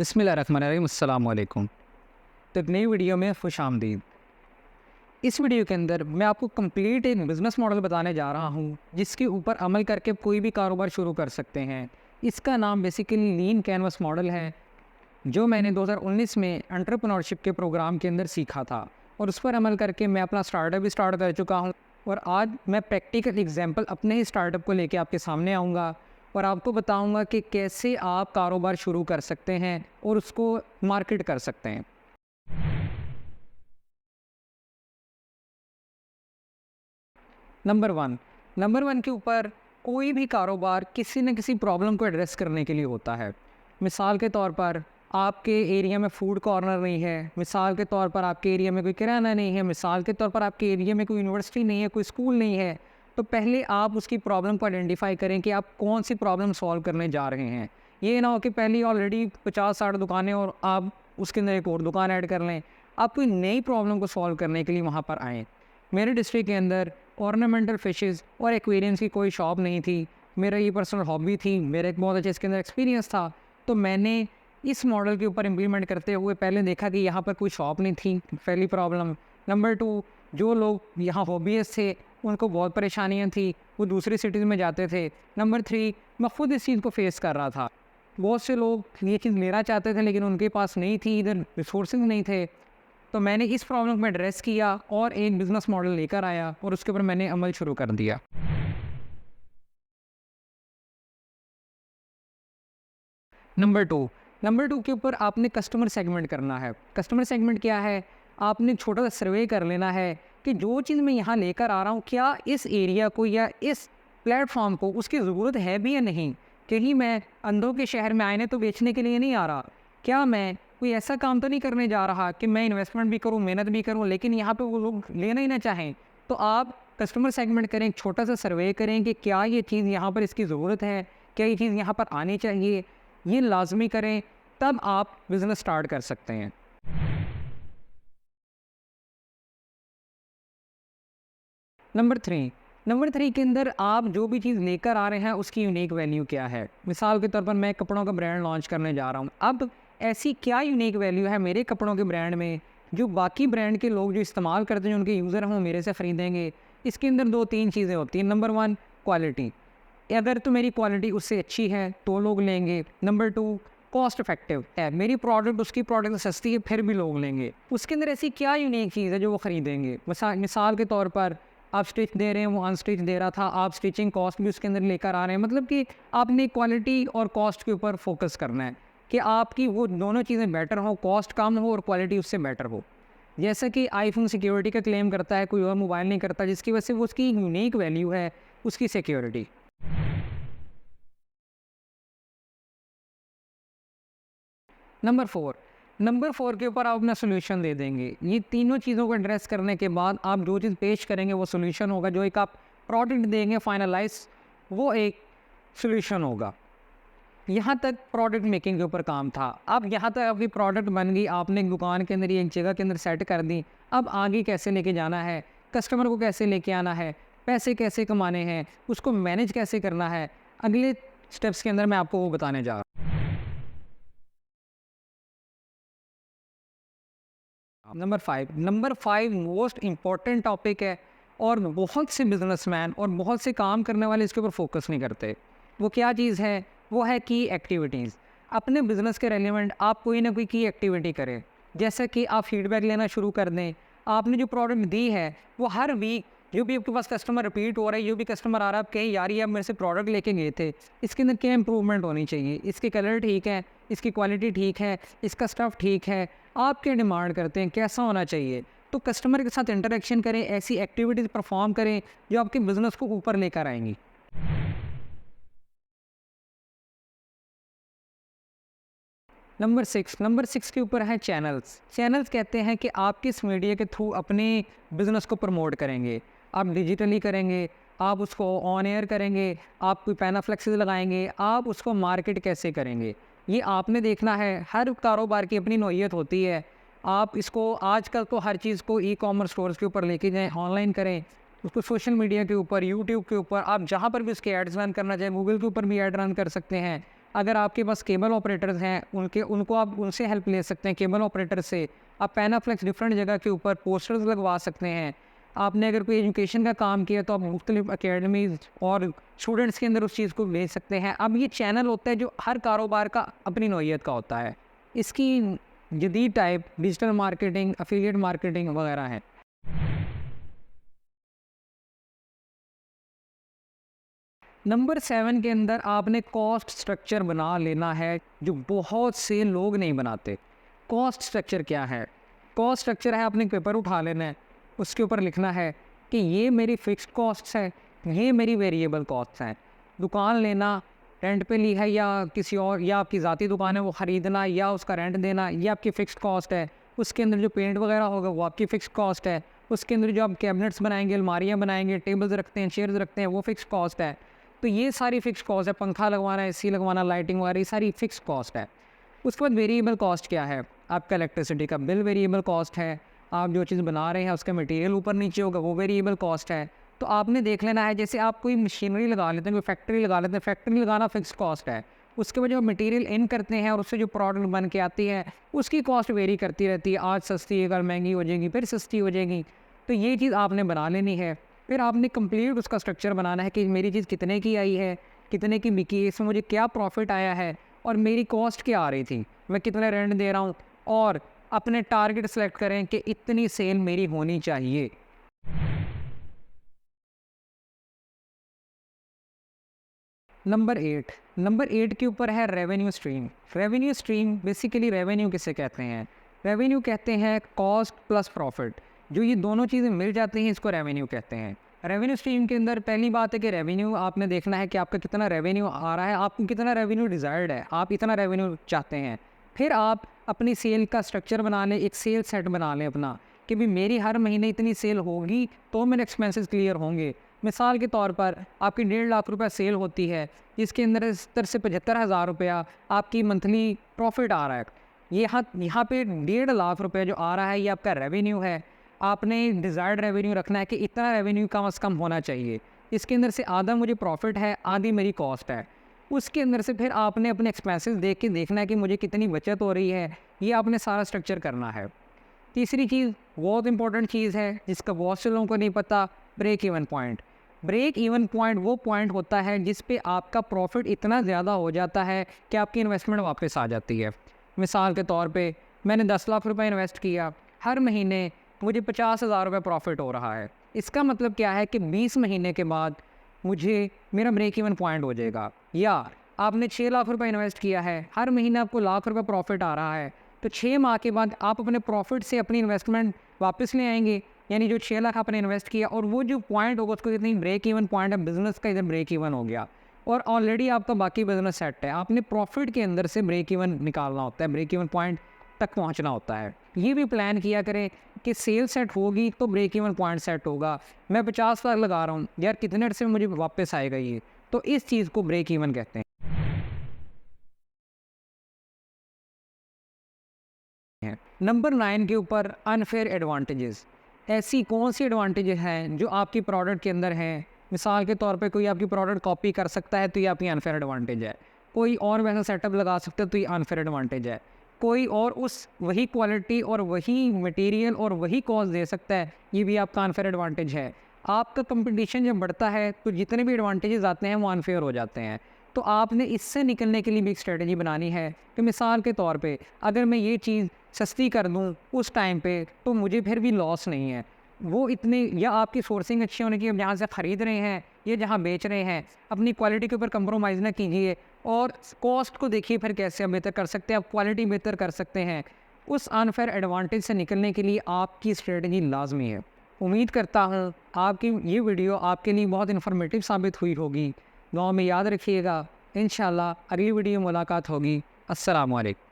बिस्मिल्लाहिर्रहमानिर्रहीम, अस्सलाम वालेकुम। तो एक नई वीडियो में खुश आमदीद। इस वीडियो के अंदर मैं आपको कंप्लीट एक बिज़नेस मॉडल बताने जा रहा हूँ जिसके ऊपर अमल करके कोई भी कारोबार शुरू कर सकते हैं। इसका नाम बेसिकली लीन कैनवस मॉडल है, जो मैंने 2019 में एंटरप्रेन्योरशिप के प्रोग्राम के अंदर सीखा था और उस पर अमल करके मैं अपना स्टार्टअप भी स्टार्ट कर चुका हूँ। और आज मैं प्रैक्टिकल एग्जांपल अपने ही स्टार्टअप को लेके आपके सामने आऊँगा और आपको बताऊँगा कि कैसे आप कारोबार शुरू कर सकते हैं और उसको मार्केट कर सकते हैं। नंबर वन के ऊपर कोई भी कारोबार किसी न किसी प्रॉब्लम को एड्रेस करने के लिए होता है। मिसाल के तौर पर आपके एरिया में फूड कॉर्नर नहीं है, मिसाल के तौर पर आपके एरिया में कोई किराना नहीं है, मिसाल के तौर पर आपके एरिया में कोई यूनिवर्सिटी नहीं है, कोई स्कूल नहीं है। तो पहले आप उसकी प्रॉब्लम को आइडेंटिफाई करें कि आप कौन सी प्रॉब्लम सॉल्व करने जा रहे हैं। ये ना हो कि पहले ऑलरेडी 50-60 दुकानें और आप उसके अंदर एक और दुकान ऐड कर लें। आप कोई नई प्रॉब्लम को सॉल्व करने के लिए वहाँ पर आएँ। मेरे डिस्ट्रिक्ट के अंदर ऑर्नामेंटल फिशेस और एक्वेरियम्स की कोई शॉप नहीं थी। मेरा ये पर्सनल हॉबी थी, मेरा एक बहुत अच्छा इसके अंदर एक्सपीरियंस था। तो मैंने इस मॉडल के ऊपर इम्प्लीमेंट करते हुए पहले देखा कि यहाँ पर कोई शॉप नहीं थी, पहली प्रॉब्लम। नंबर 2, जो लोग यहाँ हॉबीज थे उनको बहुत परेशानियाँ थी, वो दूसरी सिटीज़ में जाते थे। नंबर 3, मैं खुद इस चीज़ को फेस कर रहा था। बहुत से लोग ये चीज़ लेना चाहते थे लेकिन उनके पास नहीं थी, इधर रिसोर्सेज नहीं थे। तो मैंने इस प्रॉब्लम को एड्रेस किया और एक बिज़नेस मॉडल लेकर आया और उसके ऊपर मैंने अमल शुरू कर दिया। नंबर 2 के ऊपर आपने कस्टमर सेगमेंट करना है। कस्टमर सेगमेंट क्या है? आपने छोटा सा सर्वे कर लेना है कि जो चीज़ मैं यहाँ लेकर आ रहा हूँ, क्या इस एरिया को या इस प्लेटफॉर्म को उसकी ज़रूरत है भी या नहीं। कहीं मैं अंधों के शहर में आईने तो बेचने के लिए नहीं आ रहा। क्या मैं कोई ऐसा काम तो नहीं करने जा रहा कि मैं इन्वेस्टमेंट भी करूँ, मेहनत भी करूँ, लेकिन यहाँ पे वो लोग लेना ही ना चाहें। तो आप कस्टमर सेगमेंट करें, एक छोटा सा सर्वे करें कि क्या ये चीज़ यहाँ पर इसकी ज़रूरत है, क्या ये चीज़ यहाँ पर आनी चाहिए। ये लाजमी करें, तब आप बिज़नेस स्टार्ट कर सकते हैं। नंबर 3 के अंदर आप जो भी चीज़ लेकर आ रहे हैं उसकी यूनिक वैल्यू क्या है। मिसाल के तौर पर मैं कपड़ों का ब्रांड लॉन्च करने जा रहा हूँ। अब ऐसी क्या यूनिक वैल्यू है मेरे कपड़ों के ब्रांड में जो बाकी ब्रांड के लोग जो इस्तेमाल करते हैं, जो उनके यूज़र हैं, वो मेरे से ख़रीदेंगे। इसके अंदर 2-3 चीज़ें होती हैं। Number 1, quality. अगर तो मेरी क्वालिटी उससे अच्छी है तो लोग लेंगे। नंबर 2, कॉस्ट इफेक्टिव है, मेरी प्रोडक्ट उसकी प्रोडक्ट सस्ती है फिर भी लोग लेंगे। उसके अंदर ऐसी क्या यूनिक चीज़ है जो वो ख़रीदेंगे। मिसाल के तौर पर आप स्टिच दे रहे हैं, वो अनस्टिच दे रहा था, आप स्टिचिंग कॉस्ट भी उसके अंदर लेकर आ रहे हैं। मतलब कि आपने क्वालिटी और कॉस्ट के ऊपर फोकस करना है कि आपकी वो दोनों चीज़ें बेटर हो, कॉस्ट कम हो और क्वालिटी उससे बेटर हो। जैसा कि आईफोन सिक्योरिटी का क्लेम करता है, कोई और मोबाइल नहीं करता, जिसकी वजह से वो उसकी यूनिक वैल्यू है उसकी सिक्योरिटी। नंबर 4 के ऊपर आप अपना सोल्यूशन दे देंगे। ये तीनों चीज़ों को एड्रेस करने के बाद आप जो चीज़ पेश करेंगे वो सोल्यूशन होगा। जो एक आप प्रोडक्ट देंगे फाइनलाइज, वो एक सोल्यूशन होगा। यहाँ तक प्रोडक्ट मेकिंग के ऊपर काम था। अब यहाँ तक आपकी प्रोडक्ट बन गई, आपने एक दुकान के अंदर या एक जगह के अंदर सेट कर दी। अब आगे कैसे लेके जाना है, कस्टमर को कैसे लेके आना है, पैसे कैसे कमाने हैं, उसको मैनेज कैसे करना है, अगले स्टेप्स के अंदर मैं आपको वो बताने जा रहा हूँ। नंबर 5 मोस्ट इम्पॉर्टेंट टॉपिक है और बहुत से बिजनेसमैन और बहुत से काम करने वाले इसके ऊपर फोकस नहीं करते। वो क्या चीज़ है? वो है की एक्टिविटीज़। अपने बिजनेस के रेलिवेंट आप कोई ना कोई की एक्टिविटी करें। जैसे कि आप फीडबैक लेना शुरू कर दें। आपने जो प्रोडक्ट दी है वो हर वीक जो भी आपके पास कस्टमर रिपीट हो रहा है, जो भी कस्टमर आ रहा है, आप कहें यार ये आप मेरे से प्रोडक्ट लेके गए थे, इसके अंदर क्या इंप्रूवमेंट होनी चाहिए, इसके कलर ठीक है, इसकी क्वालिटी ठीक है, इसका स्टफ़ ठीक है, आप क्या डिमांड करते हैं, कैसा होना चाहिए। तो कस्टमर के साथ इंटरेक्शन करें, ऐसी एक्टिविटीज़ परफॉर्म करें जो आपके बिज़नेस को ऊपर लेकर आएंगी। नंबर 6 के ऊपर है चैनल्स। चैनल्स कहते हैं कि आप किस मीडिया के थ्रू अपने बिज़नेस को प्रमोट करेंगे। आप डिजिटली करेंगे, आप उसको ऑन एयर करेंगे, आप कोई पैनाफ्लेक्सेस लगाएंगे, आप उसको मार्केट कैसे करेंगे, ये आपने देखना है। हर कारोबार की अपनी नौइयत होती है। आप इसको आजकल तो हर चीज़ को ई कॉमर्स स्टोर्स के ऊपर लेके जाएँ, ऑनलाइन करें, उसको सोशल मीडिया के ऊपर, यूट्यूब के ऊपर, आप जहाँ पर भी उसके एड्स रन करना चाहें, गूगल के ऊपर भी ऐड रन कर सकते हैं। अगर आपके पास केबल ऑपरेटर्स हैं उनको आप उनसे हेल्प ले सकते हैं। केबल ऑपरेटर से आप पैनाफ्लेक्स डिफरेंट जगह के ऊपर पोस्टर्स लगवा सकते हैं। आपने अगर कोई एजुकेशन का काम किया तो आप मुख्तलिफ अकेडमीज़ और स्टूडेंट्स के अंदर उस चीज़ को भेज सकते हैं। अब ये चैनल होता है जो हर कारोबार का अपनी नौइयत का होता है। इसकी जदीद type digital marketing, affiliate marketing वगैरह है। नंबर 7 के अंदर आपने कॉस्ट स्ट्रक्चर बना लेना है, जो बहुत से लोग नहीं बनाते। कॉस्ट स्ट्रक्चर क्या है? कॉस्ट स्ट्रक्चर है, आपने पेपर उठा लेना है, उसके ऊपर लिखना है कि ये मेरी फ़िक्स्ड कॉस्ट्स है, ये मेरी वेरिएबल कॉस्ट्स हैं। दुकान लेना, रेंट पे ली है या किसी और, या आपकी ज़ाती दुकान है वो ख़रीदना या उसका रेंट देना, ये आपकी फ़िक्स्ड कॉस्ट है। उसके अंदर जो पेंट वगैरह होगा वो आपकी फ़िक्स्ड कॉस्ट है। उसके अंदर जो आप कैबिनेट्स बनाएंगे, अलमारियाँ बनाएंगे, टेबल्स रखते हैं, चेयर्स रखते हैं, वो फ़िक्स्ड कॉस्ट है। तो ये सारी फ़िक्स्ड कॉस्ट है। पंखा लगवाना, एसी लगवाना, लाइटिंग वगैरह, ये सारी फ़िक्स्ड कॉस्ट है। उसके बाद वेरिएबल कॉस्ट क्या है? आपका इलेक्ट्रिसिटी का बिल वेरिएबल कॉस्ट है। आप जो चीज़ बना रहे हैं उसका मटेरियल ऊपर नीचे होगा, वो वेरिएबल कॉस्ट है। तो आपने देख लेना है, जैसे आप कोई मशीनरी लगा लेते हैं, कोई फैक्ट्री लगा लेते हैं, फैक्ट्री लगाना फिक्स कॉस्ट है। उसके बाद जो मटेरियल इन करते हैं और उससे जो प्रोडक्ट बन के आती है उसकी कॉस्ट वेरी करती रहती है। आज सस्ती है, कल महंगी हो जाएगी, फिर सस्ती हो जाएगी। तो ये चीज़ आपने बना लेनी है। फिर आपने कंप्लीट उसका स्ट्रक्चर बनाना है कि मेरी चीज़ कितने की आई है, कितने की बिकी है, इसमें मुझे क्या प्रॉफिट आया है और मेरी कॉस्ट क्या आ रही थी, मैं कितना रेंट दे रहा हूँ, और अपने टारगेट सेलेक्ट करें कि इतनी सेल मेरी होनी चाहिए। नंबर 8 के ऊपर है revenue stream. Revenue stream basically revenue किसे कहते हैं? रेवेन्यू कहते हैं कॉस्ट प्लस प्रॉफिट। जो ये दोनों चीज़ें मिल जाती हैं इसको रेवेन्यू कहते हैं। रेवेन्यू स्ट्रीम के अंदर पहली बात है कि रेवेन्यू आपने देखना है कि आपका कितना रेवेन्यू आ रहा है, आपको कितना रेवेन्यू डिज़ायर्ड है, आप इतना रेवेन्यू चाहते हैं। फिर आप अपनी सेल का स्ट्रक्चर बना लें, एक सेल सेट बना लें अपना कि भी मेरी हर महीने इतनी सेल होगी तो मेरे एक्सपेंसेस क्लियर होंगे। मिसाल के तौर पर आपकी 1.5 लाख रुपया सेल होती है, जिसके अंदर 70 से 75 हज़ार रुपया आपकी मंथली प्रॉफिट आ रहा है। यहाँ पे 1.5 लाख रुपया जो आ रहा है ये आपका रेवेन्यू है। आपने डिज़ायर्ड रेवेन्यू रखना है कि इतना रेवेन्यू कम से कम होना चाहिए। इसके अंदर से आधा मुझे प्रॉफिट है, आधी मेरी कॉस्ट है। उसके अंदर से फिर आपने अपने एक्सपेंसेस देख के देखना है कि मुझे कितनी बचत हो रही है, ये आपने सारा स्ट्रक्चर करना है। तीसरी चीज़ बहुत इंपॉर्टेंट चीज़ है जिसका बहुत से लोगों को नहीं पता, break even point. Break even point वो पॉइंट होता है जिस पे आपका प्रॉफिट इतना ज़्यादा हो जाता है कि आपकी इन्वेस्टमेंट वापस आ जाती है। मिसाल के तौर पे मैंने 10 लाख रुपए इन्वेस्ट किया, हर महीने मुझे 50,000 रुपये प्रॉफिट हो रहा है। इसका मतलब क्या है कि 20 महीने के बाद मुझे मेरा ब्रेक इवन पॉइंट हो जाएगा। या आपने 6 लाख रुपए इन्वेस्ट किया है, हर महीने आपको लाख रुपये प्रॉफिट आ रहा है, तो 6 माह के बाद आप अपने प्रॉफिट से अपनी इन्वेस्टमेंट वापस ले आएंगे। यानी जो 6 लाख आपने इन्वेस्ट किया और वो जो पॉइंट होगा उसको कितनी ब्रेक इवन पॉइंट है, बिजनेस का इधर ब्रेक इवन हो गया और ऑलरेडी आपका बाकी बिजनेस सेट है। आपने प्रॉफिट के अंदर से ब्रेक इवन निकालना होता है, ब्रेक इवन पॉइंट तक पहुंचना होता है। ये भी प्लान किया करें कि सेल सेट होगी तो ब्रेक इवन पॉइंट सेट होगा। मैं 50 लाख लगा रहा हूँ यार, कितने अर्से में मुझे वापस आएगा ये, तो इस चीज़ को ब्रेक इवन कहते हैं। नंबर 9 के ऊपर अनफेयर एडवांटेजेस। ऐसी कौन सी एडवांटेजेस हैं जो आपकी प्रोडक्ट के अंदर हैं? मिसाल के तौर पे कोई आपकी प्रोडक्ट कॉपी कर सकता है तो ये आपकी अनफेयर एडवांटेज है। कोई और वैसा सेटअप लगा सकता है तो ये अनफेयर एडवांटेज है। कोई और उस वही क्वालिटी और वही मटेरियल और वही कॉस्ट दे सकता है, ये भी आपका अनफेयर एडवांटेज है। आपका कंपटीशन जब बढ़ता है तो जितने भी एडवांटेजेस आते हैं वो अनफेयर हो जाते हैं। तो आपने इससे निकलने के लिए भी एक स्ट्रेटजी बनानी है कि मिसाल के तौर पे अगर मैं ये चीज़ सस्ती कर दूँ उस टाइम पे तो मुझे फिर भी लॉस नहीं है। वो इतने, या आपकी सोर्सिंग अच्छी होने की, अब जहाँ से ख़रीद रहे हैं या जहाँ बेच रहे हैं, अपनी क्वालिटी के ऊपर कंप्रोमाइज़ ना कीजिए और कॉस्ट को देखिए फिर कैसे आप बेहतर कर सकते हैं, आप क्वालिटी बेहतर कर सकते हैं। उस अनफेयर एडवांटेज से निकलने के लिए आपकी स्ट्रेटजी लाजमी है। उम्मीद करता हूँ आपकी ये वीडियो आपके लिए बहुत इन्फॉर्मेटिव साबित हुई होगी। दुआ में याद रखिएगा। इंशाल्लाह अगली वीडियो मुलाकात होगी। अस्सलाम वालेकुम।